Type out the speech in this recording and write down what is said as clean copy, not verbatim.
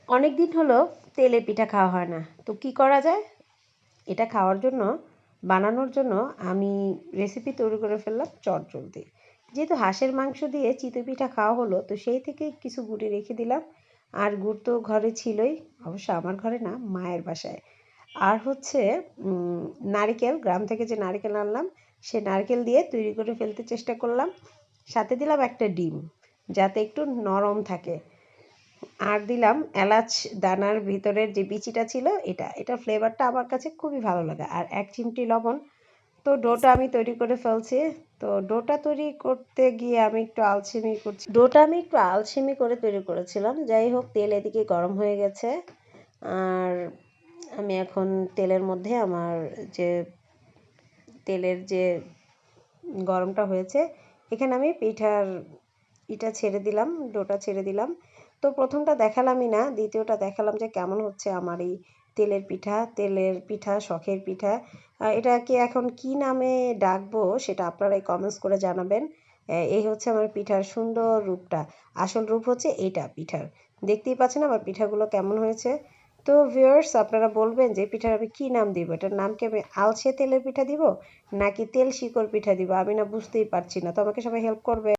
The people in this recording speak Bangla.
অনেক দিন হলো তেলে পিঠা খাওয়া হয় না, তো কি করা যায়? এটা খাওয়ার জন্য, বানানোর জন্য আমি রেসিপি তৈরি করে ফেললাম চটজলদি। যেহেতু হাঁসের মাংস দিয়ে চিতই পিঠা খাওয়া হলো, তো সেই থেকে কিছু গুটি রেখে দিলাম। আর গুড় তো ঘরে ছিলই, অবশ্য আমার ঘরে না, মায়ের বাসায়। আর হচ্ছে নারিকেল, গ্রাম থেকে যে নারিকেল আনলাম, সে নারকেল দিয়ে তৈরি করে ফেলতে চেষ্টা করলাম। সাথে দিলাম একটা ডিম, যাতে একটু নরম থাকে। আর দিলাম এলাচ দানার ভিতরের যে বিচিটা ছিল, এটা ফ্লেভারটা আমার কাছে খুবই ভালো লাগে। আর ১ চিমটি লবণ। তো ডোটা আমি তৈরি করে ফেলছি। তো ডোটা তৈরি করতে গিয়ে আমি একটু আলসেমি করে তৈরি করেছিলাম। যাই হোক, তেল এদিকে গরম হয়ে গেছে। আর আমি এখন তেলের মধ্যে আমার যে তেলের যে গরমটা হয়েছে, এখানে আমি পিঠার ছেড়ে দিলাম, ডোটা ছেড়ে দিলাম। তো প্রথমটা দেখালামই না, দ্বিতীয়টা দেখালাম যে কেমন হচ্ছে আমার এই তেলের পিঠা, শখের পিঠা। এটাকে এখন কি নামে ডাকবো সেটা আপনারাই কমেন্টস করে জানাবেন। এই হচ্ছে আমার পিঠার সুন্দর রূপটা। আসল রূপ হচ্ছে এইটা পিঠার। দেখতেই পাচ্ছেন আমার পিঠাগুলো কেমন হয়েছে। তো ভিউয়ার্স, আপনারা বলবেন যে পিঠার আমি কি নাম দিব? এটার নাম কি আমি আলসে তেলের পিঠা দিব, নাকি তেল শিকড় পিঠা দিব? আমি না বুঝতেই পারছি না। তো আমাকে সবাই হেল্প করবে।